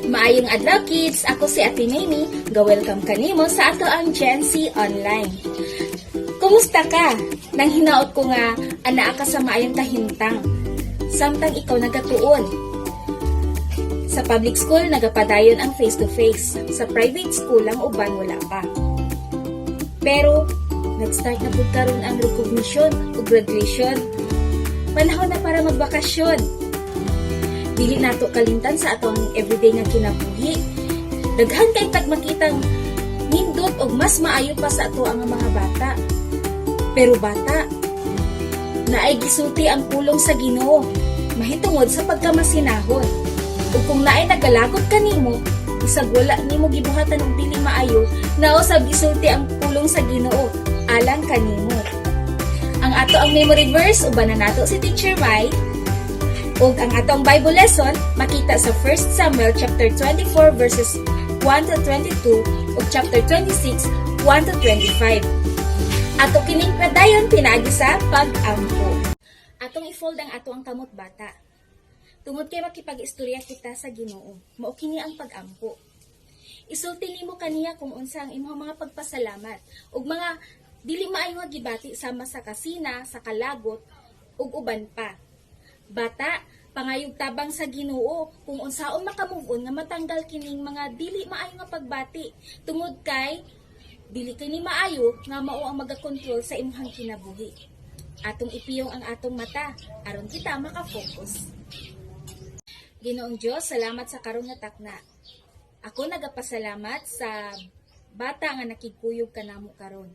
Maayong adlaw kids, ako si Ate Mimi. Ga-welcome kanimo sa ato ang Gen Z Online. Kumusta ka? Nang hinaot ko nga anaa ka sa maayong kahintang. Samtang ikaw nagatuon. Sa public school nagapadayon ang face-to-face. Sa private school ang uban wala pa. Pero nag-start na pud karon ang recognition o graduation. Panahon na para magbakasyon. Dili nato kalimtan sa atong everyday nga kinabuhi. Daghan kay tag makitang nindot og mas maayo pa sa ato ang mga bata. Pero bata, naay gisulti ang pulong sa Ginoo, mahitungod sa pagkamasinahon. Ug kung naay nagalagot kanimo, isag wala nimo gibuhatan og dili maayo, nao sa gisulti ang pulong sa Ginoo alang kanimo. Ang ato ang memory verse uban na nato si Teacher Mai. Ug ang atong Bible lesson makita sa 1 Samuel chapter 24 verses 1 to 22 ug chapter 26 1 to 25. Ato kining padayon pinaagi sa pag-ampo. Atong i-fold ang ato ang kamot bata. Tungod kay makipag-istorya kita sa Ginoo, mao kini ang pag-ampo. Isulti nimo kaniya kung unsa ang imong mga pagpasalamat ug mga dili maayo nga gibati sama sa kasina, sa kalagot ug uban pa. Bata, pangayog tabang sa Ginoo kung unsaon makamove on nga matanggal kining mga dili maayo nga pagbati tungod kay dili kini maayo nga mao ang magakontrol sa imong kinabuhi. Atong ipiyong ang atong mata aron kita maka-focus. Ginoong Dios, salamat sa karon nga takna. Ako nagapasalamat sa bata nga nakikuyog kanamo karon.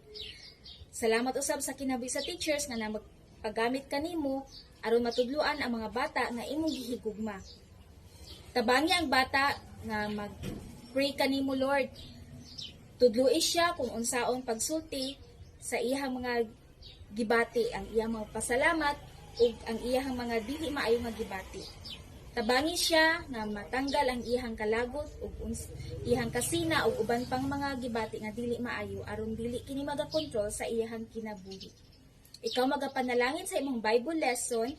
Salamat usab sa kinabuhi sa teachers nga paggamit kanimo aron matudloan ang mga bata nga imong gihigugma. Tabangi ang bata nga mag-pray kanimo Lord. Tudloi siya kung unsaon pagsulti sa iyang mga gibati, ang iyang mga pasalamat ug ang iyang mga dili maayo nga gibati. Tabangi siya nga matanggal ang iyang kalagot ug iyang kasina ug uban pang mga gibati nga dili maayo aron dili kini magakontrol sa iyang kinabuhi. Ikaw magapanalangin sa imong Bible lesson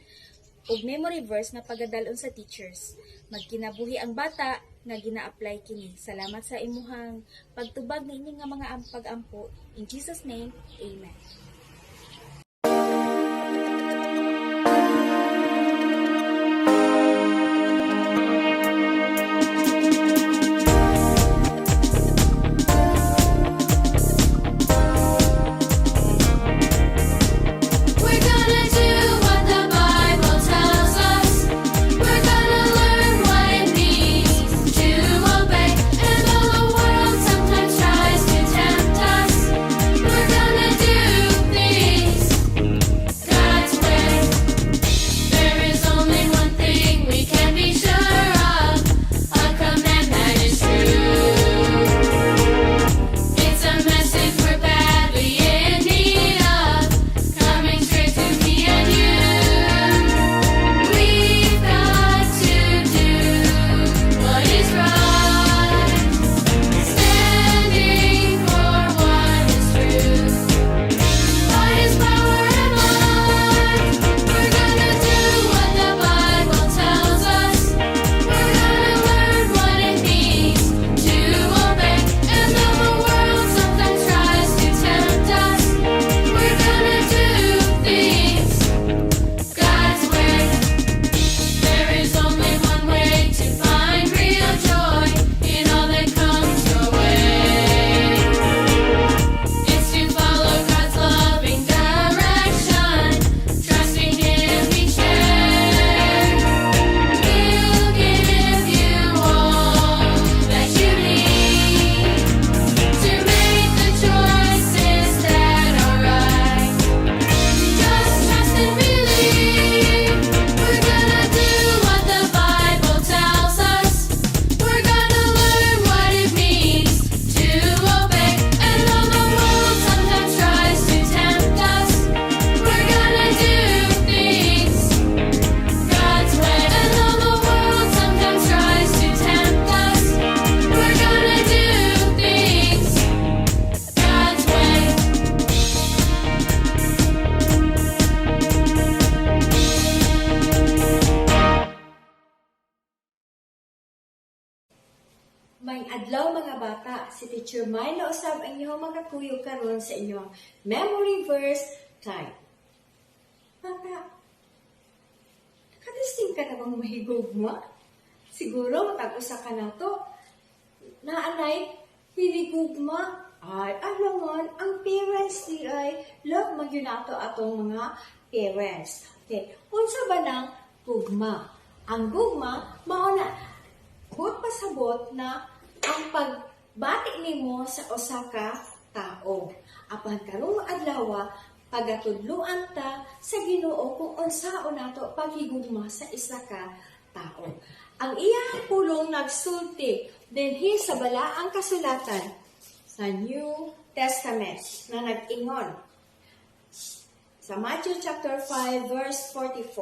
ug memory verse nga pagadalon sa teachers. Magkinabuhi ang bata nga gina-apply kini. Salamat sa imuhang pagtubag ninyo nga mga pag-ampo. In Jesus' name, Amen. We're gonna do May adlaw mga bata, si Teacher Myla usab ang inyong mga kuyog karon sa inyong memory verse time. Bata, nakadisting ka na bang mahigugma? Siguro matag-usa ka na to. Naanay, hinigugma. Ay, alamon, ang parents di ay love magyunato atong mga parents. Okay, unsa ba ng gugma? Ang gugma, mauna, buot pasabot na ang pagbati nimo sa usa ka tao. Apan karong adlaw pagatudloan ta sa Ginoo kung unsaon nato paghigugma sa isa ka tao. Ang iyang pulong nagsulti dinhi sa balaang kasulatan sa New Testament na nag-ingon sa Matthew chapter 5 verse 44.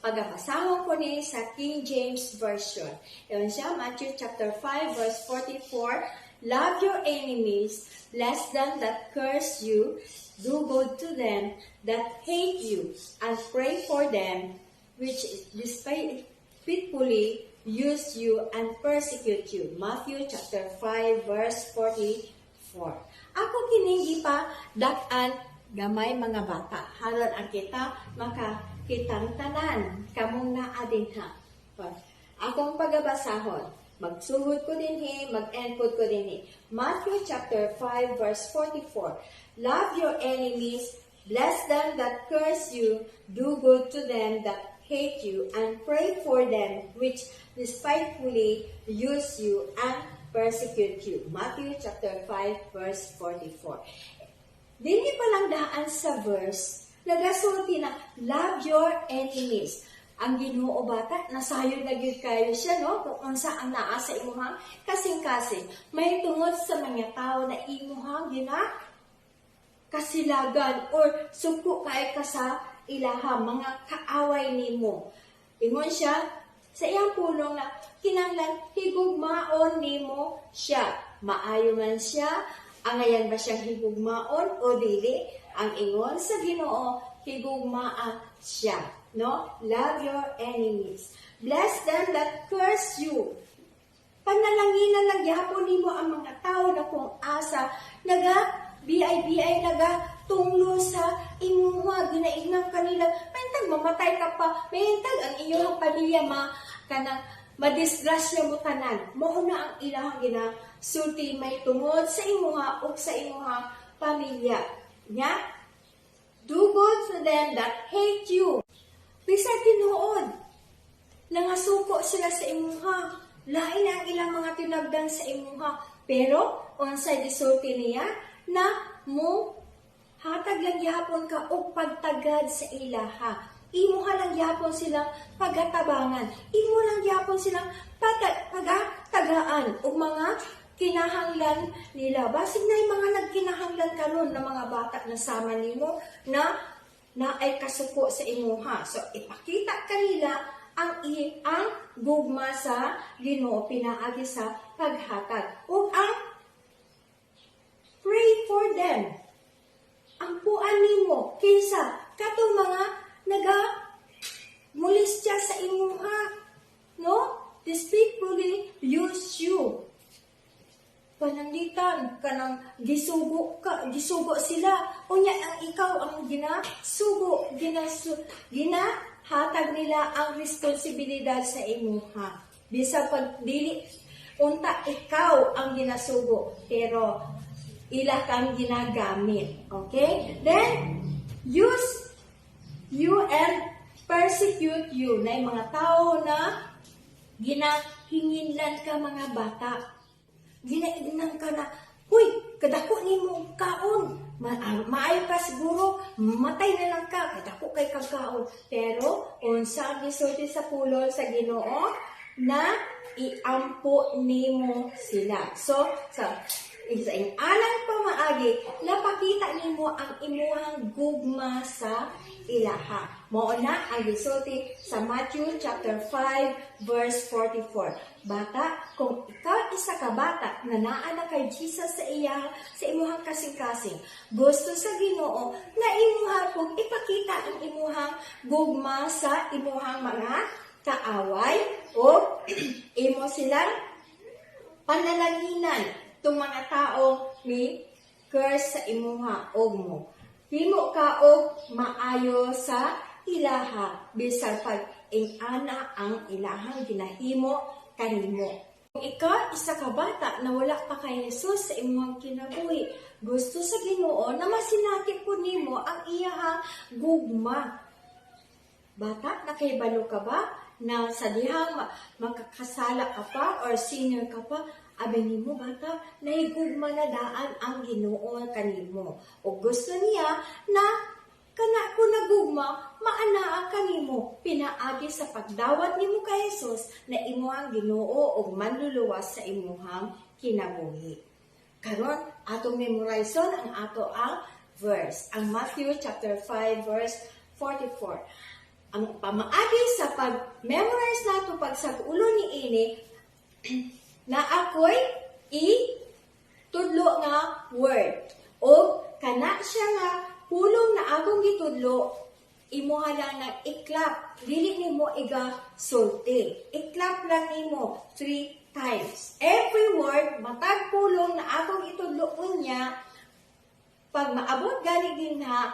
Pagabasahon ko ni sa King James Version. Iyon siya, Matthew chapter 5 verse 44. Love your enemies, bless them that curse you, do good to them that hate you, and pray for them which despitefully use you and persecute you. Matthew chapter 5 verse 44. Ako kining pa dak-an gamay mga bata. Haron ang kita makakitang tanan. Kamong naa din ha. Akong pagabasahon. Magsuhod ko din mag-input ko din Matthew chapter 5 verse 44. Love your enemies, bless them that curse you, do good to them that hate you, and pray for them which despitefully use you and persecute you. Matthew chapter 5 verse 44. Dili pa lang daan sa verse, nagasulti na, love your enemies. Ang Ginoo bata, nasayod na gyud kayo siya, no? Kung unsa ang naa sa imuhang kasing-kasing. May tungod sa mga tao na imuhang kasilagan or suko kay ka sa ilaha, mga kaaway nimo. Ingon siya, sa iyang pulong na, kinanglan, higugmaon nimo siya. Maayo man siya, angayan ba siyang higugmaon o dili? Ang ingon sa Ginoo, higugmaa siya. No? Love your enemies. Bless them that curse you. Panalangin lang gyapon nimo ang mga tao na kung asa BI nagatunglo sa imuha, ginaignang kanila, maintag mamatay ka pa, maintag ang iyong pamilya madisgrasya mo tanan. Mauna ang ilahang sulti may tungod sa imuha o sa imuha pamilya. Nya? Do good to them that hate you. Bisa tinuod. Nangasuko sila sa imuha. Lain ang ilang mga tinagdan sa imuha. Pero, unsay disulti niya, na mo hatag lang yapon ka o pagtagad sa ilaha. Imo lang yapon silang pagatabangan. Imo lang yapon silang pagatagaan o mga kinahanglan nila. Basig na yung mga nagkinahanglan karon na mga bata na sama nimo na ay kasuko sa imuha. So, ipakita kanila ang gugma sa Ginoo pinaagi sa paghatag. O ang pray for them. Ang puan nimo kaysa katong mga molestya sa imuha, no? Despitefully use you. Pananglitan kanang gisugo sila. Unya ang ikaw ang ginahatag nila ang responsibilidad sa imuha. Bisa pag dili unta ikaw ang ginasugo, pero ila kang ginagamit. Okay? Then, use you and persecute you. Na yung mga tao na ginahinginlan ka mga bata. Ginaignan ka na, huy, kadako ni mo kaon. Maayo ka siguro, matay na lang ka, kadako kay kagkaon. Pero, unsa gisulti sa pulol sa Ginoo, na iampo nimo sila. So, sa alang pamaagi, napakita nimo ang imuhang gugma sa ilaha. Mao na ang gisulti sa Matthew chapter 5 verse 44. Bata, kung ikaw isa ka bata na naa na kay Jesus sa imuhang kasing-kasing, gusto sa Ginoo na imuha kung ipakita ang imuhang gugma sa imuhang mga kaaway o imo silang panalanghinan tong mga taong mi curse sa imuha og mo. Himo ka og maayo sa ilaha bisan pag ingana ang ilahang ginahimo kanimo. Kung ikaw isa ka bata na wala pa kay Jesus sa imong kinabuhi, gusto sa Ginoo na masinati po nimo ang iyahang gugma. Bata, nakahibalo ka ba na sa dihang makakasala ka pa or senior ka pa, abin nimo bata, nahigugma na daan ang Ginoo kanimo. O gusto niya na kana ko nagugma, maanaa kanimo, pinaagi sa pagdawat nimo kay Jesus na imuhang Ginoo og manluluwas sa imuhang kinabuhi. Karon atong memorizeon ang ato ang verse, ang Matthew chapter 5 verse 44. Ang pamaagi sa pag-memorize nato pag sa ulo ni ini na ako'y tudlo nga word o kana siya nga pulong na akong gitudlo, imuha lang ng iklap. Dili nimo iga sulti. Iklap lang nimo 3 times. Every word, matag pulong na akong itudlo unya, pag maabot gani din ha,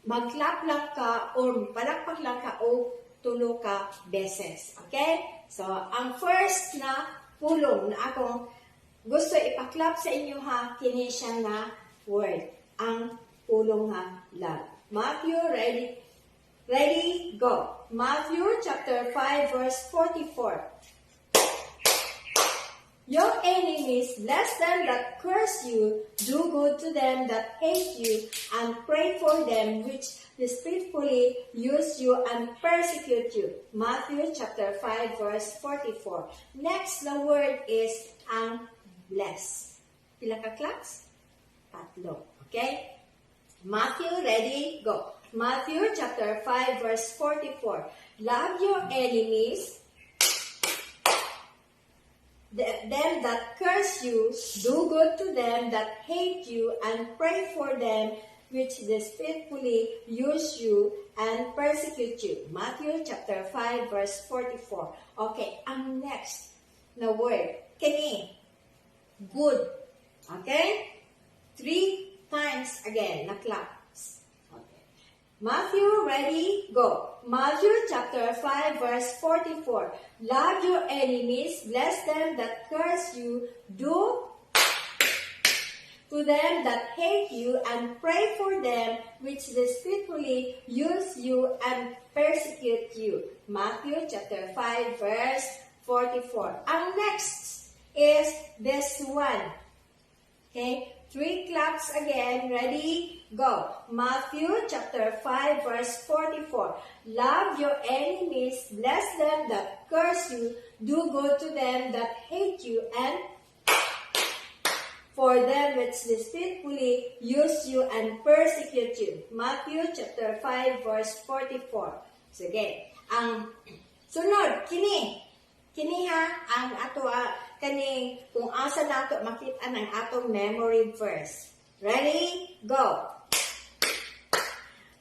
mag-clap lang ka or palakpak lang ka o tulo ka beses. Okay? So, ang first na pulong na akong gusto ipaklap sa inyo ha, kini siya na word. Ang pulong nga love. Matthew, ready, go. Matthew chapter 5 verse 44. Your enemies, bless them that curse you, do good to them that hate you, and pray for them which despitefully use you and persecute you. Matthew chapter 5 verse 44. Next, the word is ang bless. Pila ka class? Tatlo. Okay? Matthew, ready, go. Matthew chapter 5 verse 44. Love your enemies, them that curse you, do good to them that hate you, and pray for them which despitefully use you and persecute you. Matthew chapter 5 verse 44. Okay, ang next na word, kini, good. Okay? 3 times again, na claps. Okay. Matthew, ready, go. Matthew chapter 5 verse 44. Love your enemies, bless them that curse you, do to them that hate you, and pray for them which despitefully use you and persecute you. Matthew chapter 5 verse 44. Ang next is this one. Okay? 3 claps again. Ready? Go. Matthew chapter 5 verse 44. Love your enemies, bless them that curse you, do good to them that hate you, and for them which despitefully use you and persecute you. Matthew chapter 5 verse 44. Sige. Ang sunod, kini. Kini ha, ang ato kaning kung asa nato makita ng atong memory verse. Ready? Go!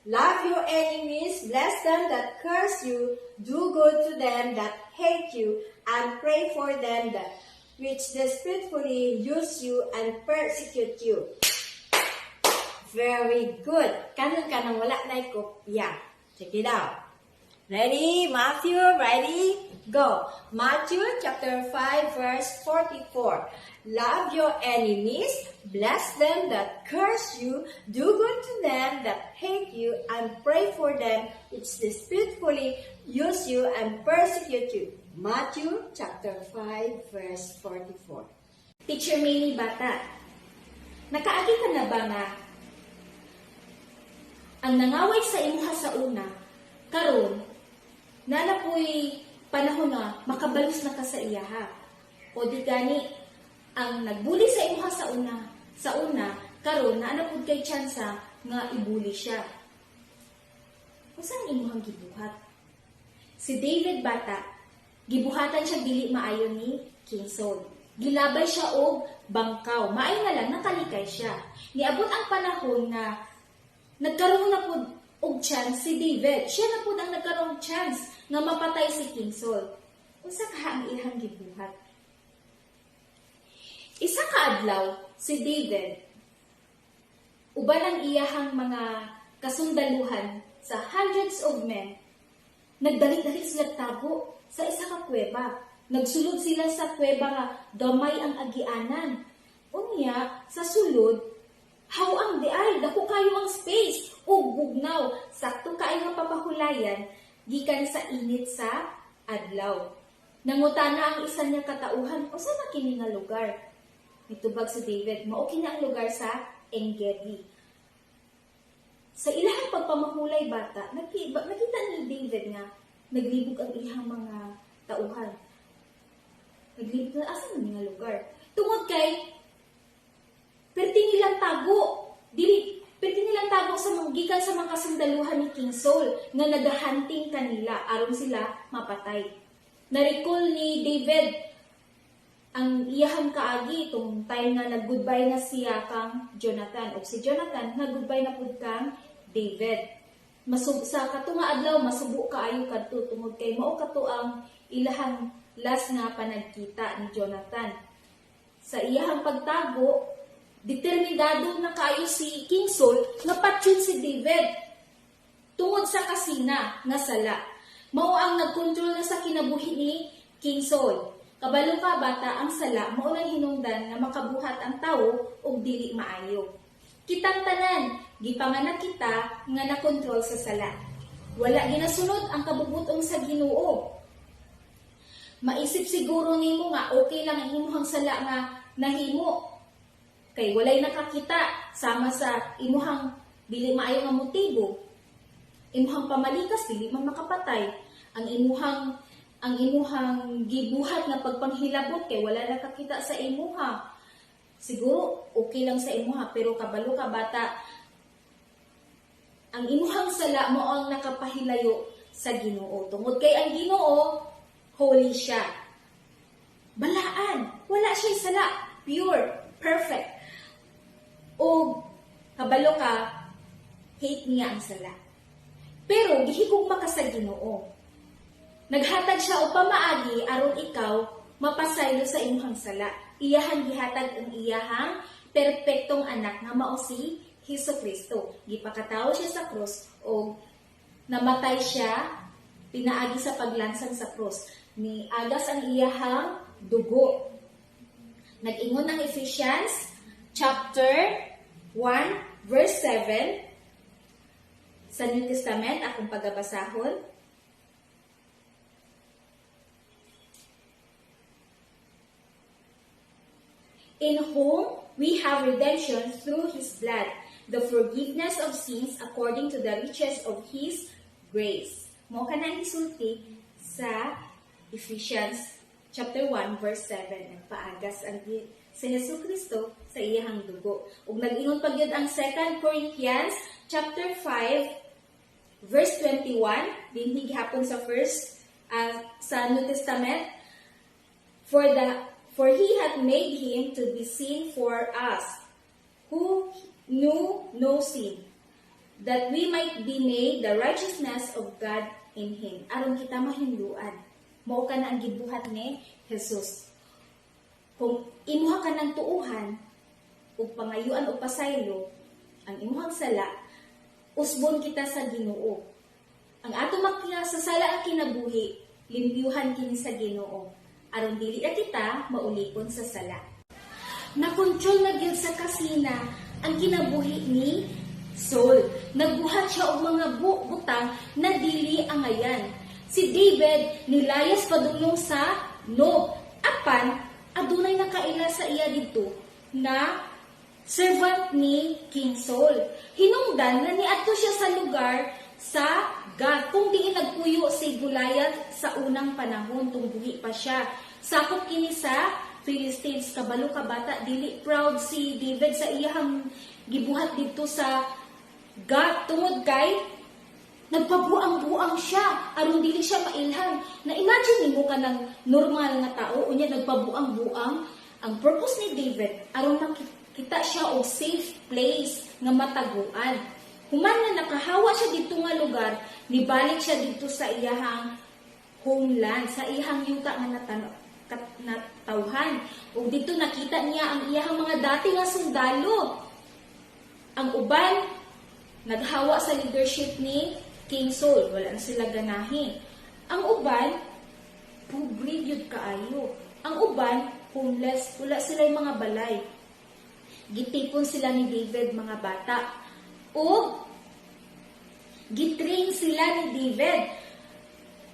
Love your enemies, bless them that curse you, do good to them that hate you, and pray for them that which despitefully use you and persecute you. Very good. Kanon ka nang wala na kopya. Check it out. Ready? Matthew, ready? Go. Matthew chapter 5 verse 44. Love your enemies, bless them that curse you, do good to them that hate you, and pray for them which despitefully use you and persecute you. Matthew chapter 5 verse 44. Teacher Maynie Bata, nakaagi ka na ba nga ang nangaway sa imuha sa una, karon na napoy panahon na makabalos na ka sa iya ha. O di gani, ang nagbuli sa imuha sa una, karon na anapod kay tsansa nga ibuli siya. Usan imuhang gibuhat? Si David Bata, gibuhatan siya dili maayo ni King Saul. Gilabay siya og bangkaw. Maayo na lang nakalikay siya. Niabot ang panahon na nagkaroon na pod og chance si David. Siya na pod ang nagkaroon chance nga mapatay si King Saul. Usa ka ang ihang gibuhat. Isa ka adlaw si David uban ang iyahang mga kasundaluhan sa hundreds of men, nagdali-dali sila tago sa isa ka kuweba. Nagsulod sila sa kuweba nga gamay ang agianan. Unya, sa sulod, hawang di ay, dako kayo ang space, ug bugnaw, sakto kayo nga papahulayan, gikan sa init sa adlaw. Nangutana ang isa niya katauhan, o saan na kini nga lugar? Mitubag si David, mao kini ang lugar sa Engedi. Sa ilahang pagpamahulay bata, nakita ni David nga naglibog ang ilahang mga tauhan. Naglibog na asa man nga lugar. Tungod kay perti nilang tago. Perti nilang tago sa gikan sa mga kasundaluhan ni King Saul nga nagahunting kanila aron sila mapatay. Na-recall ni David ang iyahang kaagi itong time nga nag-goodbye na siya kang Jonathan. O si Jonathan, nag-goodbye na pud kang David. Sa katunga adlaw, masubo kaayo kadto tungod kay mao kato ang ilahang last nga panagkita ni Jonathan. Sa iyahang pagtago, determinado na kaayo si King Saul nga patyon si David. Tungod sa kasina nga sala, mao ang nagkontrol na sa kinabuhi ni King Saul. Kabalo ka bata, ang sala mao lang hinungdan nga makabuhat ang tawo og dili maayo. Kitang tanan, gipanganak kita nga nakontrol sa sala. Wala ginasunod ang kabubutong sa Ginoo. Maisip siguro nimo nga okay lang ang imuhang sala nga nahimo. Kay walay nakakita sama sa imuhang dili maayo nga motibo. Imuhang pamalikas dili man makapatay. Ang imuhang gibuhat na pagpanghilabot kay wala nakakita sa imuha. Siguro okay lang sa imuha pero kabalo ka bata, ang imuhang sala mo ang nakapahilayo sa Ginoo. Tungod kay ang Ginoo holy siya. Balaan, wala siya sala, pure, perfect. O kabalo ka, hate niya ang sala. Pero gihigugma ka sa Ginoo. Naghatag siya o pamaagi aron ikaw mapasaylo sa imong sala. Iyahang gihatag ang iyahang perpektong anak nga mao si Hesukristo. Gipakatawo siya sa krus o namatay siya pinaagi sa paglansang sa krus. Ni agas ang iyahang dugo. Nag-ingon ang Ephesians chapter 1 verse 7 sa New Testament akong pagabasahon. In whom we have redemption through His blood, the forgiveness of sins according to the riches of His grace. Mo ka nang isulti sa Ephesians chapter 1 verse 7. Nagpaagas ang si Hesukristo sa iyahang dugo. Ug nag-ingon pa gyud ang 2 Corinthians chapter 5 verse 21 dinhi gihapon sa first sa New Testament. For He hath made Him to be sin for us, who knew no sin, that we might be made the righteousness of God in Him. Aron kita mahinduan, mao ka na ang gibuhat ni Jesus. Kung imuha ka ng tuuhan, o pangayuan o pasaylo, ang imuhang sala, usbon kita sa Ginoo. Ang ato makya sa sala ang kinabuhi, limpyuhan kini sa Ginoo. Aron dili na kita maulipon sa sala. Nakontrol na gyud sa kasina ang kinabuhi ni Saul. Nagbuhat siya og mga butang na dili angayan. Si David nilayas padulong sa Nob. Apan adunay nakaila sa iya didto na servant ni King Saul. Hinungdan na niadto siya sa lugar sa Gad, kung diin nagpuyo si Goliath sa unang panahon, tungbuhi pa siya. Sakop kini sa Philistines, kabalo ka bata, dili proud si David sa iyahang gibuhat dito sa Gad, tungod kay nagpabuang-buang siya, aron dili siya mailhan. Na imagine mo ka ng normal nga tao, unya nagpabuang-buang. Ang purpose ni David, aron makita siya og safe place nga mataguan. Human na nakahawa siya dito nga lugar, nibalik siya dito sa iyahang homeland, sa iyahang yuta nga natawhan. Ug dito nakita niya ang iyang mga dati nga sundalo. Ang uban naghawa sa leadership ni King Saul, wala na sila ganahin. Ang uban pobre gyud kaayo. Ang uban homeless, wala sila yung mga balay. Gitipon sila ni David mga bata. O gitrain sila ni David.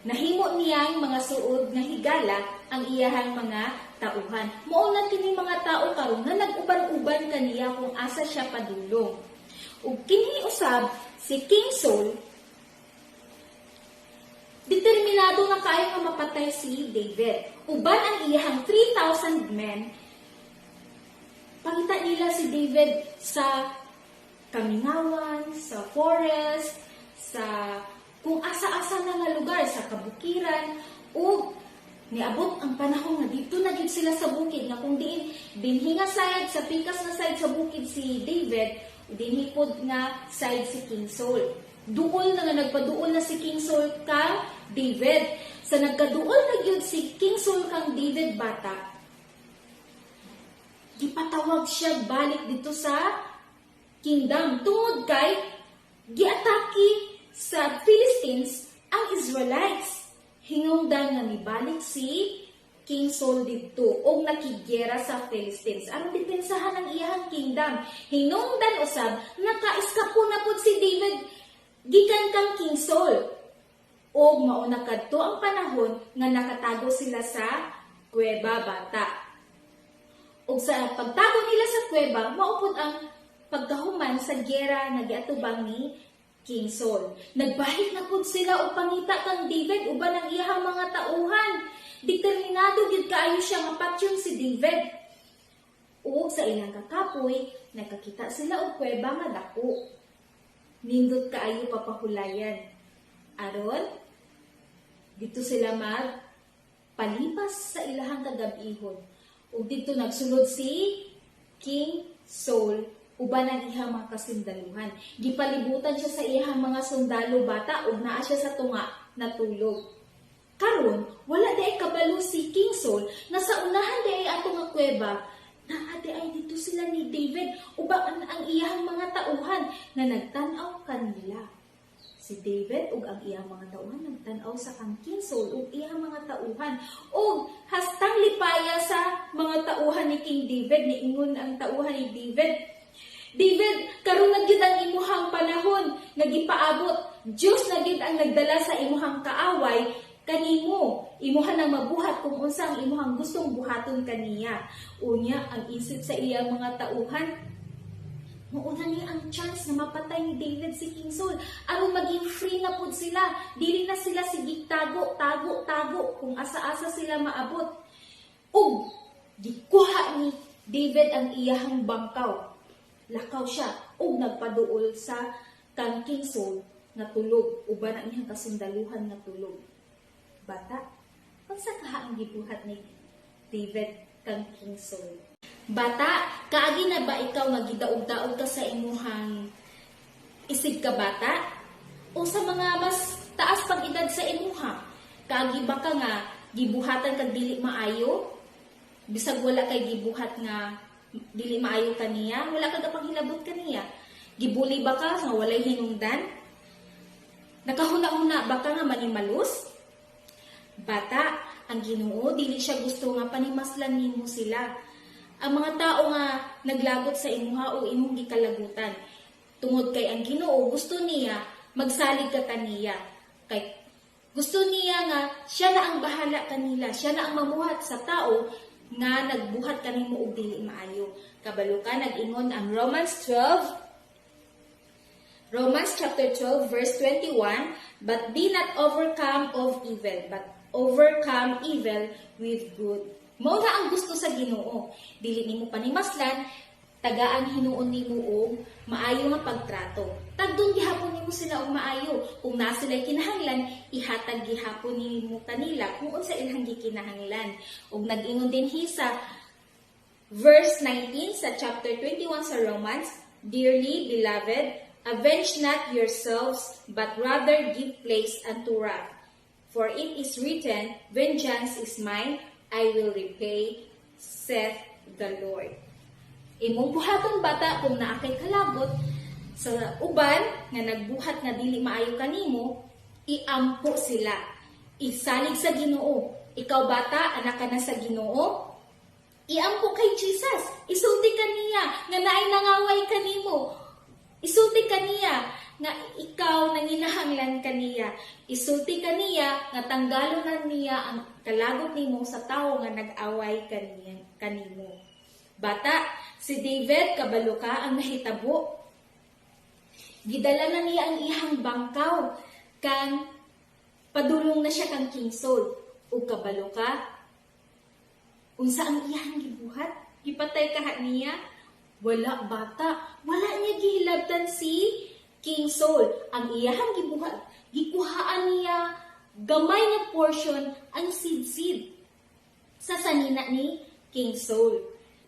Nahimo niya ang mga suod nga higala ang iyahang mga tauhan. Mauna kini mga tao karon nga nag-uban-uban kaniya kung asa siya padulong. Ug kini usab si King Saul determinado nga kaayo nga mapatay si David. Uban ang iyahang 3,000 men. Pangita nila si David sa kamingawan, sa forest, sa kung asa-asa na nga lugar, sa kabukiran, o niabot ang panahon nga dito na gid sila sa bukid nga kung diin binhi nga side sa pikas na side sa bukid si David, dinhipod nga side si King Saul. Duol na nga nagpaduol na si King Saul kang David. Sa nagkaduol na gyud si King Saul kang David bata, gipatawag siya balik dito sa kingdom tungod kay giatake sa Philistines ang Israelites. Hinungdan nga nibalik si King Saul dito o nakigyera sa Philistines. Aron depensahan ang iyang kingdom. Hinungdan usab nakaiskapo na pud si David gikan kang King Saul. O mauna kadto ang panahon nga nakatago sila sa kuweba bata. O sa pagtago nila sa kuweba, maupod ang pagkahuman sa giyera na giatubang ni King Saul. Nagbalik na pud sila o pangita kang David uban ang iyang mga tauhan. Determinado gid kaayo siya mapatyon si David. O sa ilang kakapoy, nakakita sila og kuweba nga dako. Nindot kaayo papahulayan. Aron dito sila palipas sa ilahang kagabihon. O dito nagsulod si King Saul uban ang iyang mga kasundaluhan. Gipalibutan siya sa iyang mga sundalo bata ug naa siya sa tunga natulog. Karon wala day kabalo si King Saul na sa unahan day ato nga kuweba naa ay dito sila ni David uban ang iyang mga tauhan na nagtan-aw kanila. Si David ug ang iyang mga tauhan nagtan-aw sa kang King Saul ug iyang mga tauhan ug hastang lipaya sa mga tauhan ni King David niingon ang tauhan ni David, karon na gyud ang imuhang panahon nga gipaabot. Dios na gyud ang nagdala sa imuhang kaaway kanimo. Imuha nang mabuhat kung unsa ang imuhang gustong buhaton kaniya. Unya ang isip sa iyang mga tauhan, mauna niya ang chance na mapatay ni David si King Saul. Aron maging free na pud sila. Dili na sila sige tago kung asa-asa sila maabot. Ug gikuha ni David ang iyahang bangkaw. Lakaw siya ug nagpaduol sa kang King Saul nga tulog uban ang iyang kasundaluhan nga tulog. Bata, unsa kaha ang gibuhat ni David kang King Saul? Bata, kaagi na ba ikaw nga gidaog-daog ka sa imuhang isig ka bata? O sa mga mas taas pang edad sa imuha? Kaagi ba ka nga gibuhatan kag dili maayo? Bisag wala kay gibuhat nga dili maayo kaniya, wala ka paghilabot kaniya. Gibuli ba ka nga walay hinungdan? Nakahuna-huna ba ka nga manimalus? Bata, ang Ginoo dili siya gusto nga panimaslan nimo sila. Ang mga tao nga naglabot sa imuha o imong gikalagutan. Tungod kay ang Ginoo gusto niya magsalig ka kaniya. Kay gusto niya nga siya na ang bahala kanila, siya na ang mamuhat sa tao nga nagbuhat kanimo og dili maayo. Kabalo ka nag-ingon ang Romans chapter 12 verse 21, but be not overcome of evil, but overcome evil with good. Mao na ang gusto sa Ginoo. Dili nimo panimaslan, tagaan hinuon nimo og maayo nga pagtrato. Tagdon gihapon nimo sila og maayo. Kung naa sila kinahanglan, ihatag gihapon nimo kanila kung unsa ilang gikinahanglan. Og nag-ingon din sa verse 19 sa chapter 21 sa Romans, dearly beloved, avenge not yourselves, but rather give place unto wrath. For it is written, vengeance is mine, I will repay, saith the Lord. Imong buhaton bata kung naakay kalabot sa uban nga nagbuhat nga dili maayo kanimo, iampo sila. Isalig sa Ginoo. Ikaw bata, anak ka na sa Ginoo, iampo kay Jesus. Isulti kaniya nga naay nangaway kanimo. Isulti kaniya nga ikaw nanginahanglan kaniya. Isulti kaniya nga tanggalon na niya ang kalagot nimo sa tawo nga nag-away kanimo. Bata, si David kabalo ka ang nahitabo. Gidala na niya ang ihang bangkaw kang padulong na siya kang King Saul. O kabalo ka, unsa ang iyang gibuhat? Ipatay ka niya? Wala bata. Wala niya gihilabtan si King Saul. Ang iyang gibuhat, gikuhaan niya gamay nga portion ang sid-sid sa sanina ni King Saul.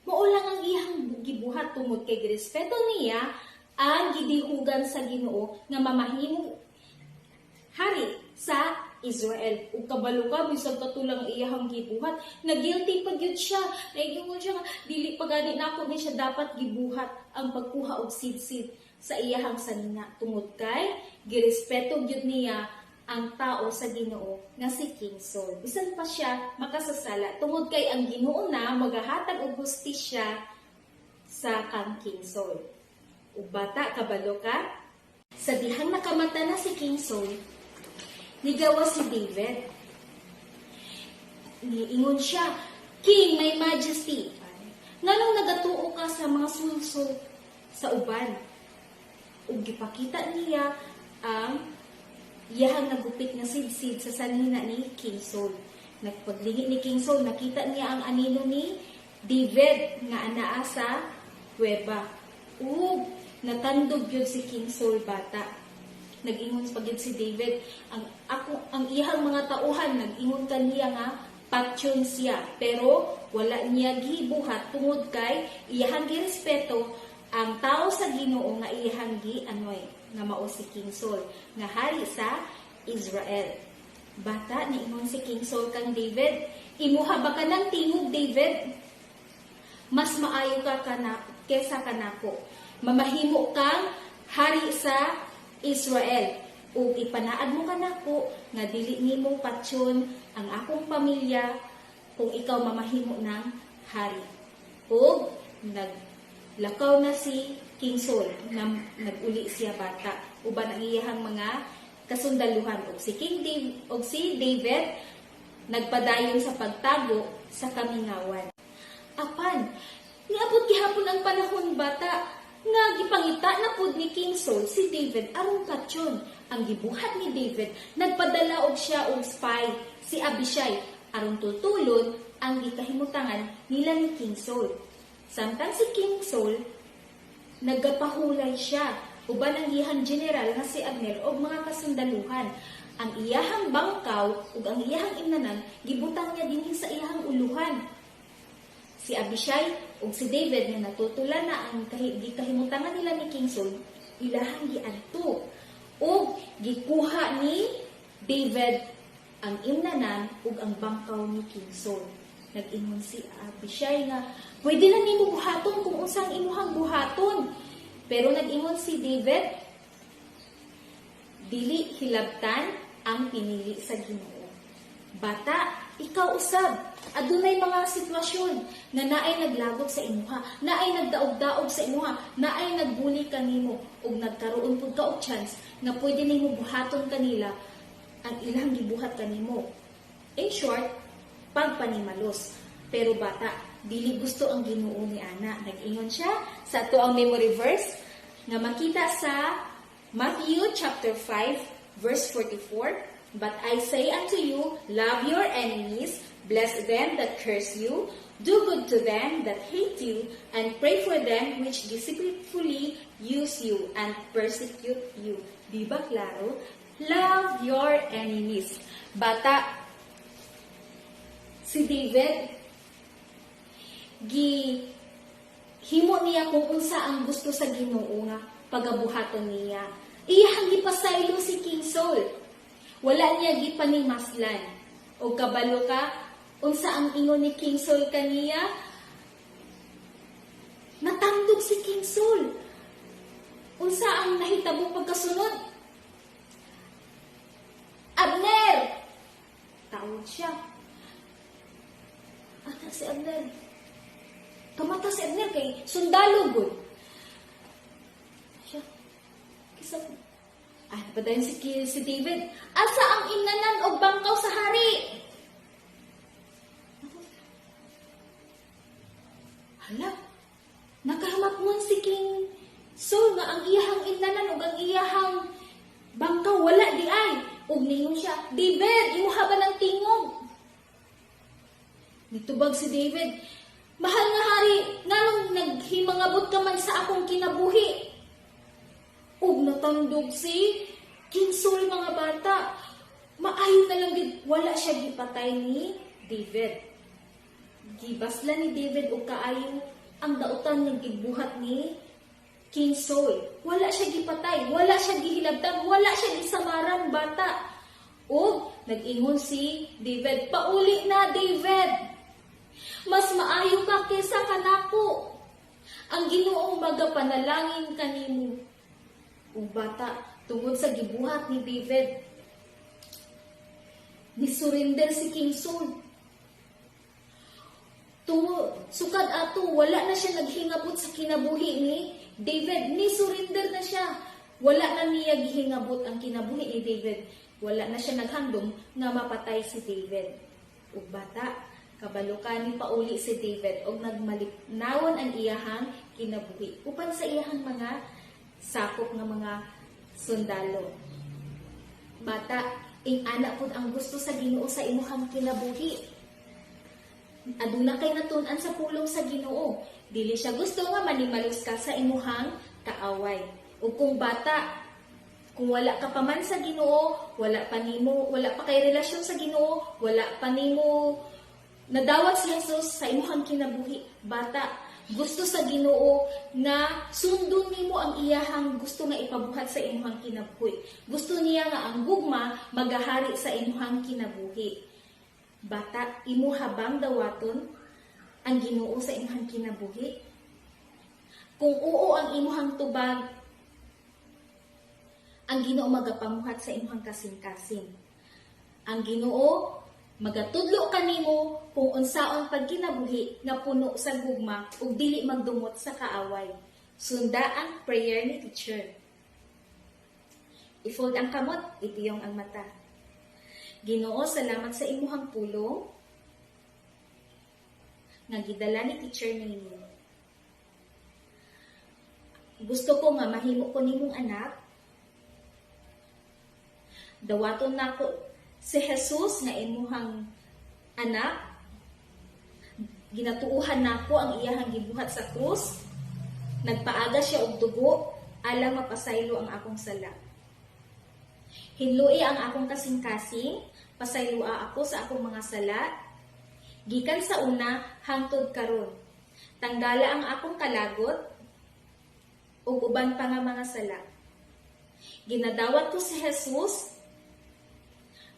Maulang ang iyang gibuhat tungod kay girespeto niya ang gidihugan sa Ginoo nga mamahimong hari sa Israel. Ug kabalo ka bisag katulang iyang gibuhat, nagilty pa gyud siya. Naingon siya nga dili pa gani nako ni siya dapat gibuhat ang pagkuha og sid-sid sa iyang sanina tungod kay girespeto gyud niya ang tao sa Ginoo nga si King Saul. Bisan pa siya makasasala tungod kay ang Ginoo na magahatag og hustisya sa kang King Saul. Ug bata kabalo ka, sa dihang nakamata na si King Saul, nigawa si David. Niingon siya, King, my majesty, nganong nagatuo ka sa mga sulso sa uban? Ug gipakita niya ang iyang nagupit na sidsid sa sanina ni King Saul. Nagpaglingi ni King Saul, nakita niya ang anino ni David nga anaa sa kuweba. Ug natandog yun si King Saul bata. Nag-ingon pagid si David, ang iyang mga tauhan, nag-ingon kaniya nga patyon siya, pero wala niya gibuhat tungod kay iyang girespeto ang tao sa Ginoo nga iyang gianoy nga mao si King Saul nga hari sa Israel. Bata, niingon si King Saul kang David, imuha ba ka ng tingog, David? Mas maayo ka kesa kanako. Mamahimo kang hari sa Israel. Ug ipanaad mo kanako nga dili nimo patyon ang akong pamilya kung ikaw mamahimo ng hari. Ug naglakaw na si King Saul nga naguli siya bata uban ang iyang mga kasundaluhan ug si David nagpadayon sa pagtago sa kamingawan. Apan niabot gihapon ang panahon bata nga gipangita na pud ni King Saul si David aron patyon. Ang gibuhat ni David, nagpadala og siya og spy si Abishai aron tutulon ang gikahimutangan nila ni King Saul. Samtang si King Saul nagapahulay siya uban ang iyang general nga si Abner og mga kasundaluhan. Ang iyahang bangkaw ug ang iyahang imnanan gibutang niya dinhi sa iyahang uluhan. Si Abishai ug si David nga natutulan na ang gikahimutangan nila ni King Saul, ilahang giadto ug gikuha ni David ang imnanan ug ang bangkaw ni King Saul. Nag-ingon si Abishai nga pwede na nimo buhaton kung unsang imuhang buhaton. Pero nag-ingon si David, dili hilabtan ang pinili sa Ginoo. Bata, ikaw usab, adunay mga sitwasyon na naay naglagot sa imuha, naay nagdaog-daog sa imuha, naay nagbuli kanimo ug nagkaroon pud ka og chance nga pwede nimo buhaton kanila ang ilang gibuhat kanimo. In short, pagpanimalos. Pero bata, dili gusto ang Ginoo ni ana. Nag-ingon siya sa ato ang memory verse nga makita sa Matthew chapter 5 verse 44. But I say unto you, love your enemies, bless them that curse you, do good to them that hate you, and pray for them which deceitfully use you and persecute you. Di ba klaro? Love your enemies. Bata, si David, himo niya kung unsa ang gusto sa Ginoo nga pagabuhaton niya. Iyang gipasaylo si King Saul. Wala niya gipanimaslan. O kabalo ka, Unsa ang ingon ni King Saul kaniya? Natandog si King Saul. Unsa ang nahitabo pagkasunod? Abner! Tawag siya. Ata si Abner. Kamata si Abner kay sundalo gud. Siya. Kisa padayon si David. Asa ang ingnanan og bangkaw sa hari? Hala. Nakahamapon si King Saul nga ang iyahang ingnanan ug ang iyahang bangkaw wala di ay. Ug ningon siya, David, imuha ba ng tingog? Nitubag si David, mahal nga hari, nganong naghimangabot ka man sa akong kinabuhi. Ug natandog si King Saul mga bata. Maayo na lang gid wala siya gipatay ni David. Gibasla ni David og kaayo ang dautan nga gibuhat ni King Saul. Wala siya gipatay, wala siya gihilabtan, wala siya gisamaran bata. O nag-ingon si David, pauli na David. Mas maayo ka kesa kanako. Ang Ginoong magapanalangin kanimo. O bata, tungod sa gibuhat ni David, nisurrender si King Saul. Sukad ato, wala na siya naghingabot sa kinabuhi ni David. Ni-surrender na siya. Wala na niya gihingabot ang kinabuhi ni David. Wala na siya naghandom nga mapatay si David. Ug bata, kabalukan ni pauli si David og nagmalipnawon ang iyahang kinabuhi. Upan sa iyahang mga sakop nga mga sundalo. Bata, ing ana pud ang gusto sa Ginoo sa imuhang kinabuhi. Aduna kay natun-an sa pulong sa Ginoo. Dili siya gusto nga manimalos ka sa imuhang kaaway. Ug kung bata, kung wala ka pa man sa Ginoo, wala pa kay relasyon sa Ginoo, wala pa nimo nadawat si Jesus sa imuhang kinabuhi. Bata, gusto sa Ginoo nga sundon nimo ang iyahang gusto nga ipabuhat sa imuhang kinabuhi. Gusto niya nga ang gugma magahari sa imuhang kinabuhi. Bata, imo habang dawaton ang Ginoo sa imuhang kinabuhi? Kung oo ang imuhang tubag, ang Ginoo magapamuhat sa imuhang kasing-kasing. Ang Ginoo magatudlo kanimo kung unsaon pagkinabuhi nga puno sa gugma ug dili magdumot sa kaaway. Sunda ang prayer ni teacher. Ifold ang kamot, ipiyong ang mata. Ginoo, salamat sa imuhang pulong nga gidala ni teacher ninyo. Gusto ko nga mahimo ko nimong anak. Dawaton nako si Jesus nga imuhang anak. Ginatuuhan nako ang iyahang gibuhat sa krus. Nagpaaga siya og dugo alang mapasaylo ang akong sala. Hinlui ang akong kasing-kasing, pasaylua ako sa akong mga sala, gikan sa una hangtod karon. Tanggala ang akong kalagot, ug uban pa nga mga sala. Ginadawat ko si Jesus,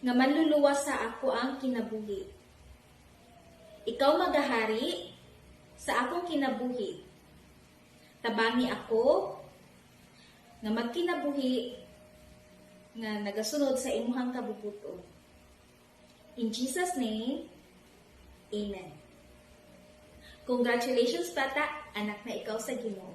nga manluluwa sa ako ang kinabuhi. Ikaw magahari sa akong kinabuhi. Tabangi ako, nga magkinabuhi, nga nagasunod sa imuhang kabubuton. In Jesus' name, Amen. Congratulations, bata, anak na ikaw sa Ginoo.